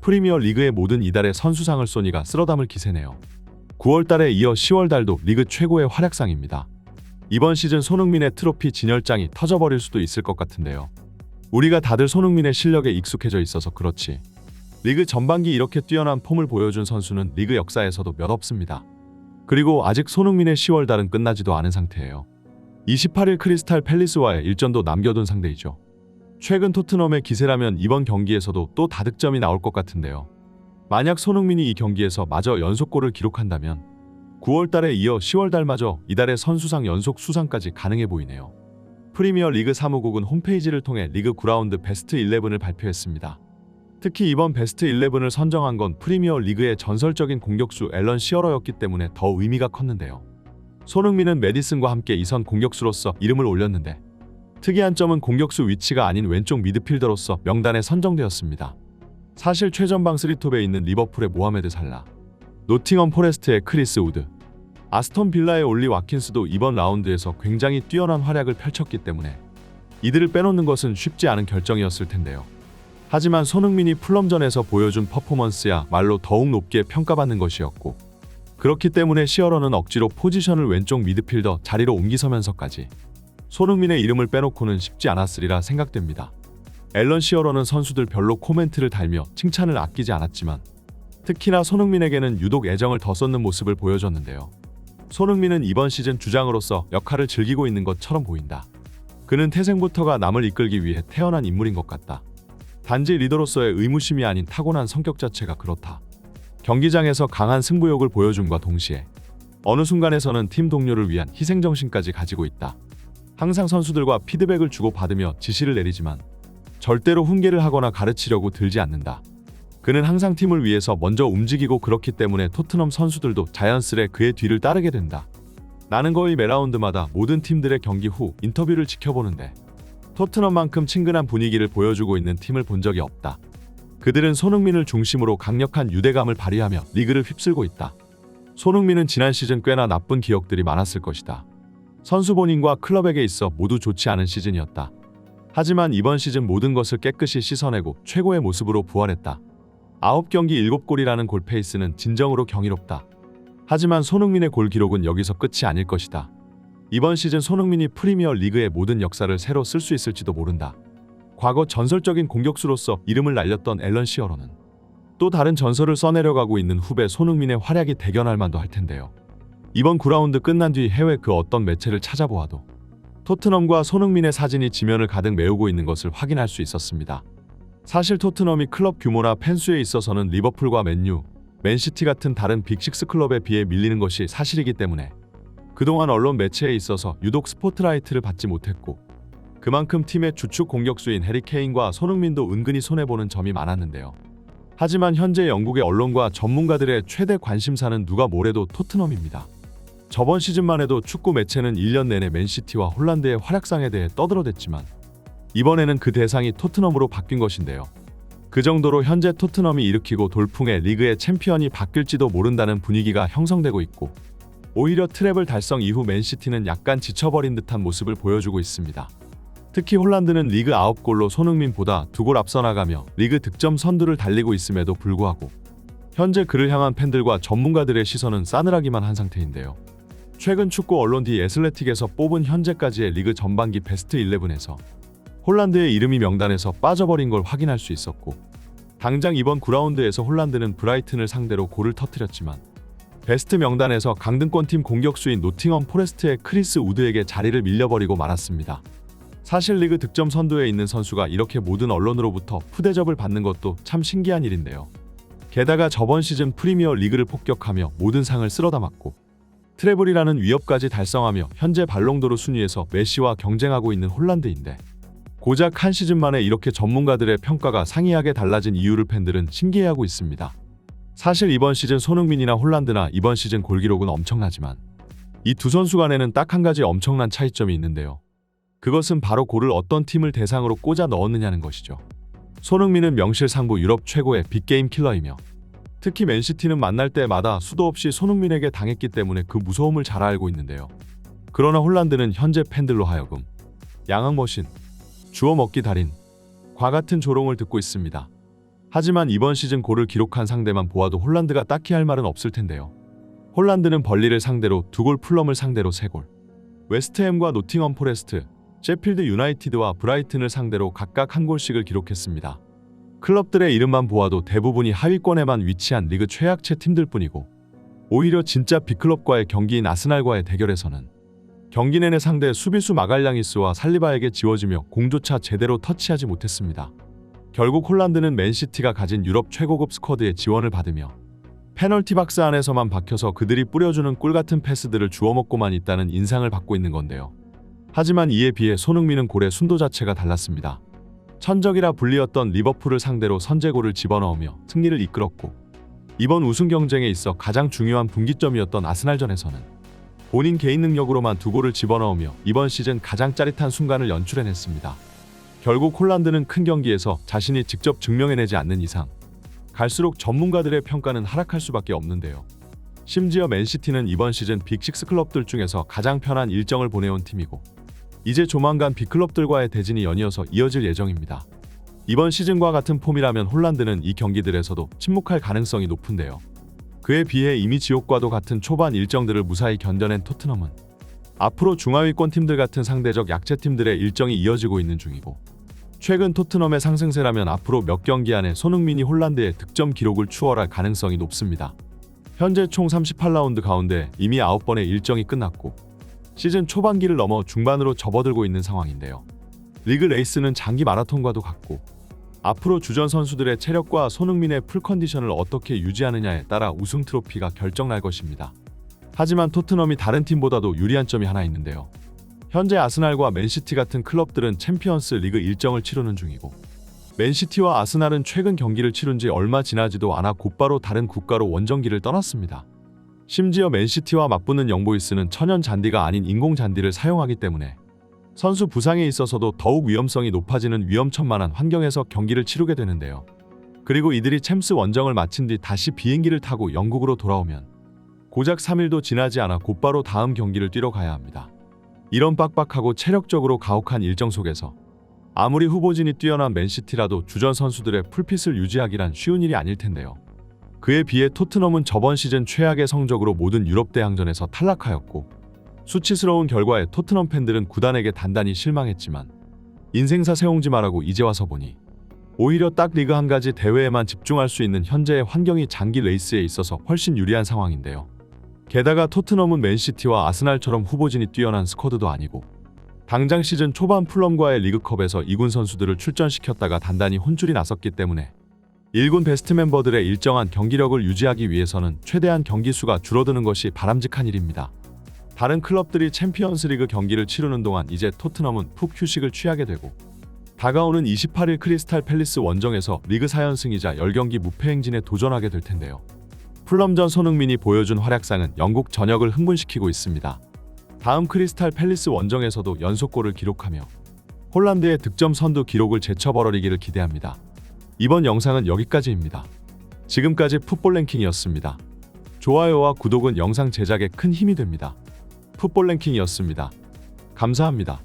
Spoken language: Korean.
프리미어 리그의 모든 이달의 선수상을 소니가 쓸어담을 기세네요. 9월달에 이어 10월달도 리그 최고의 활약상입니다. 이번 시즌 손흥민의 트로피 진열장이 터져버릴 수도 있을 것 같은데요. 우리가 다들 손흥민의 실력에 익숙해져 있어서 그렇지 리그 전반기 이렇게 뛰어난 폼을 보여준 선수는 리그 역사에서도 몇 없습니다. 그리고 아직 손흥민의 10월달은 끝나지도 않은 상태예요. 28일 크리스탈 팰리스와의 일전도 남겨둔 상대이죠. 최근 토트넘의 기세라면 이번 경기에서도 또 다득점이 나올 것 같은데요. 만약 손흥민이 이 경기에서 마저 연속골을 기록한다면 9월달에 이어 10월달마저 이달의 선수상 연속 수상까지 가능해 보이네요. 프리미어 리그 사무국은 홈페이지를 통해 리그 9라운드 베스트 11을 발표했습니다. 특히 이번 베스트 11을 선정한 건 프리미어 리그의 전설적인 공격수 앨런 시어러였기 때문에 더 의미가 컸는데요. 손흥민은 메디슨과 함께 이선 공격수로서 이름을 올렸는데 특이한 점은 공격수 위치가 아닌 왼쪽 미드필더로서 명단에 선정되었습니다. 사실 최전방 3톱에 있는 리버풀의 모하메드 살라, 노팅엄 포레스트의 크리스 우드, 아스톤 빌라의 올리 와킨스도 이번 라운드에서 굉장히 뛰어난 활약을 펼쳤기 때문에 이들을 빼놓는 것은 쉽지 않은 결정이었을 텐데요. 하지만 손흥민이 풀럼전에서 보여준 퍼포먼스야말로 더욱 높게 평가받는 것이었고 그렇기 때문에 시어러는 억지로 포지션을 왼쪽 미드필더 자리로 옮기서면서까지 손흥민의 이름을 빼놓고는 쉽지 않았으리라 생각됩니다. 앨런 시어러는 선수들 별로 코멘트를 달며 칭찬을 아끼지 않았지만 특히나 손흥민에게는 유독 애정을 더 쏟는 모습을 보여줬는데요. 손흥민은 이번 시즌 주장으로서 역할을 즐기고 있는 것처럼 보인다. 그는 태생부터가 남을 이끌기 위해 태어난 인물인 것 같다. 단지 리더로서의 의무심이 아닌 타고난 성격 자체가 그렇다. 경기장에서 강한 승부욕을 보여줌과 동시에 어느 순간에서는 팀 동료를 위한 희생정신까지 가지고 있다. 항상 선수들과 피드백을 주고받으며 지시를 내리지만 절대로 훈계를 하거나 가르치려고 들지 않는다. 그는 항상 팀을 위해서 먼저 움직이고 그렇기 때문에 토트넘 선수들도 자연스레 그의 뒤를 따르게 된다. 나는 거의 매 라운드마다 모든 팀들의 경기 후 인터뷰를 지켜보는데 토트넘만큼 친근한 분위기를 보여주고 있는 팀을 본 적이 없다. 그들은 손흥민을 중심으로 강력한 유대감을 발휘하며 리그를 휩쓸고 있다. 손흥민은 지난 시즌 꽤나 나쁜 기억들이 많았을 것이다. 선수 본인과 클럽에게 있어 모두 좋지 않은 시즌이었다. 하지만 이번 시즌 모든 것을 깨끗이 씻어내고 최고의 모습으로 부활했다. 9경기 7골이라는 골 페이스는 진정으로 경이롭다. 하지만 손흥민의 골 기록은 여기서 끝이 아닐 것이다. 이번 시즌 손흥민이 프리미어 리그의 모든 역사를 새로 쓸 수 있을지도 모른다. 과거 전설적인 공격수로서 이름을 날렸던 앨런 시어러는 또 다른 전설을 써내려가고 있는 후배 손흥민의 활약이 대견할 만도 할 텐데요. 이번 9라운드 끝난 뒤 해외 그 어떤 매체를 찾아보아도 토트넘과 손흥민의 사진이 지면을 가득 메우고 있는 것을 확인할 수 있었습니다. 사실 토트넘이 클럽 규모나 팬수에 있어서는 리버풀과 맨유, 맨시티 같은 다른 빅식스 클럽에 비해 밀리는 것이 사실이기 때문에 그동안 언론 매체에 있어서 유독 스포트라이트를 받지 못했고 그만큼 팀의 주축 공격수인 해리 케인과 손흥민도 은근히 손해보는 점이 많았는데요. 하지만 현재 영국의 언론과 전문가들의 최대 관심사는 누가 뭐래도 토트넘입니다. 저번 시즌만 해도 축구 매체는 1년 내내 맨시티와 홀란드의 활약상에 대해 떠들어댔지만 이번에는 그 대상이 토트넘으로 바뀐 것인데요. 그 정도로 현재 토트넘이 일으키고 돌풍의 리그의 챔피언이 바뀔지도 모른다는 분위기가 형성되고 있고 오히려 트래블 달성 이후 맨시티는 약간 지쳐버린 듯한 모습을 보여주고 있습니다. 특히 홀란드는 리그 9골로 손흥민보다 2골 앞서 나가며 리그 득점 선두를 달리고 있음에도 불구하고 현재 그를 향한 팬들과 전문가들의 시선은 싸늘하기만 한 상태인데요. 최근 축구 언론 디 애슬레틱에서 뽑은 현재까지의 리그 전반기 베스트 11에서 홀란드의 이름이 명단에서 빠져버린 걸 확인할 수 있었고 당장 이번 9라운드에서 홀란드는 브라이튼을 상대로 골을 터뜨렸지만 베스트 명단에서 강등권팀 공격수인 노팅엄 포레스트의 크리스 우드에게 자리를 밀려버리고 말았습니다. 사실 리그 득점 선두에 있는 선수가 이렇게 모든 언론으로부터 푸대접을 받는 것도 참 신기한 일인데요. 게다가 저번 시즌 프리미어 리그를 폭격하며 모든 상을 쓸어담았고 트래블이라는 위협까지 달성하며 현재 발롱도르 순위에서 메시와 경쟁하고 있는 홀란드인데 고작 한 시즌 만에 이렇게 전문가들의 평가가 상이하게 달라진 이유를 팬들은 신기해하고 있습니다. 사실 이번 시즌 손흥민이나 홀란드나 이번 시즌 골 기록은 엄청나지만 이 두 선수 간에는 딱 한 가지 엄청난 차이점이 있는데요. 그것은 바로 골을 어떤 팀을 대상으로 꽂아 넣었느냐는 것이죠. 손흥민은 명실상부 유럽 최고의 빅게임 킬러이며 특히 맨시티는 만날 때마다 수도 없이 손흥민에게 당했기 때문에 그 무서움을 잘 알고 있는데요. 그러나 홀란드는 현재 팬들로 하여금 양악머신, 주워먹기 달인, 과 같은 조롱을 듣고 있습니다. 하지만 이번 시즌 골을 기록한 상대만 보아도 홀란드가 딱히 할 말은 없을 텐데요. 홀란드는 벌리를 상대로 2골, 풀럼을 상대로 3골, 웨스트햄과 노팅엄 포레스트, 셰필드 유나이티드와 브라이튼을 상대로 각각 1골씩을 기록했습니다. 클럽들의 이름만 보아도 대부분이 하위권에만 위치한 리그 최약체 팀들뿐이고, 오히려 진짜 빅클럽과의 경기인 아스날과의 대결에서는 경기 내내 상대 수비수 마갈량이스와 살리바에게 지워지며 공조차 제대로 터치하지 못했습니다. 결국 홀란드는 맨시티가 가진 유럽 최고급 스쿼드의 지원을 받으며 페널티 박스 안에서만 박혀서 그들이 뿌려주는 꿀같은 패스들을 주워먹고만 있다는 인상을 받고 있는 건데요. 하지만 이에 비해 손흥민은 골의 순도 자체가 달랐습니다. 천적이라 불리었던 리버풀을 상대로 선제골을 집어넣으며 승리를 이끌었고, 이번 우승 경쟁에 있어 가장 중요한 분기점이었던 아스날전에서는 본인 개인 능력으로만 2골을 집어넣으며 이번 시즌 가장 짜릿한 순간을 연출해냈습니다. 결국 홀란드는 큰 경기에서 자신이 직접 증명해내지 않는 이상 갈수록 전문가들의 평가는 하락할 수밖에 없는데요. 심지어 맨시티는 이번 시즌 빅6 클럽들 중에서 가장 편한 일정을 보내온 팀이고, 이제 조만간 빅클럽들과의 대진이 연이어서 이어질 예정입니다. 이번 시즌과 같은 폼이라면 홀란드는 이 경기들에서도 침묵할 가능성이 높은데요. 그에 비해 이미 지옥과도 같은 초반 일정들을 무사히 견뎌낸 토트넘은 앞으로 중하위권 팀들 같은 상대적 약체 팀들의 일정이 이어지고 있는 중이고, 최근 토트넘의 상승세라면 앞으로 몇 경기 안에 손흥민이 홀란드의 득점 기록을 추월할 가능성이 높습니다. 현재 총 38라운드 가운데 이미 9번의 일정이 끝났고, 시즌 초반기를 넘어 중반으로 접어들고 있는 상황인데요. 리그 레이스는 장기 마라톤과도 같고, 앞으로 주전 선수들의 체력과 손흥민의 풀컨디션을 어떻게 유지하느냐에 따라 우승 트로피가 결정날 것입니다. 하지만 토트넘이 다른 팀보다도 유리한 점이 하나 있는데요. 현재 아스날과 맨시티 같은 클럽들은 챔피언스 리그 일정을 치르는 중이고, 맨시티와 아스날은 최근 경기를 치른 지 얼마 지나지도 않아 곧바로 다른 국가로 원정기를 떠났습니다. 심지어 맨시티와 맞붙는 영보이스는 천연 잔디가 아닌 인공 잔디를 사용하기 때문에 선수 부상에 있어서도 더욱 위험성이 높아지는 위험천만한 환경에서 경기를 치르게 되는데요. 그리고 이들이 챔스 원정을 마친 뒤 다시 비행기를 타고 영국으로 돌아오면 고작 3일도 지나지 않아 곧바로 다음 경기를 뛰러 가야 합니다. 이런 빡빡하고 체력적으로 가혹한 일정 속에서 아무리 후보진이 뛰어난 맨시티라도 주전 선수들의 풀핏을 유지하기란 쉬운 일이 아닐 텐데요. 그에 비해 토트넘은 저번 시즌 최악의 성적으로 모든 유럽 대항전에서 탈락하였고, 수치스러운 결과에 토트넘 팬들은 구단에게 단단히 실망했지만 인생사 세옹지 말라고 이제 와서 보니 오히려 딱 리그 한 가지 대회에만 집중할 수 있는 현재의 환경이 장기 레이스에 있어서 훨씬 유리한 상황인데요. 게다가 토트넘은 맨시티와 아스날처럼 후보진이 뛰어난 스쿼드도 아니고, 당장 시즌 초반 풀럼과의 리그컵에서 2군 선수들을 출전시켰다가 단단히 혼쭐이 났었기 때문에 1군 베스트 멤버들의 일정한 경기력을 유지하기 위해서는 최대한 경기 수가 줄어드는 것이 바람직한 일입니다. 다른 클럽들이 챔피언스 리그 경기를 치르는 동안 이제 토트넘은 푹 휴식을 취하게 되고, 다가오는 28일 크리스탈 팰리스 원정에서 리그 4연승이자 10경기 무패 행진에 도전하게 될 텐데요. 풀럼전 손흥민이 보여준 활약상은 영국 전역을 흥분시키고 있습니다. 다음 크리스탈 팰리스 원정에서도 연속골을 기록하며 홀란드의 득점 선두 기록을 제쳐버리기를 기대합니다. 이번 영상은 여기까지입니다. 지금까지 풋볼 랭킹이었습니다. 좋아요와 구독은 영상 제작에 큰 힘이 됩니다. 풋볼 랭킹이었습니다. 감사합니다.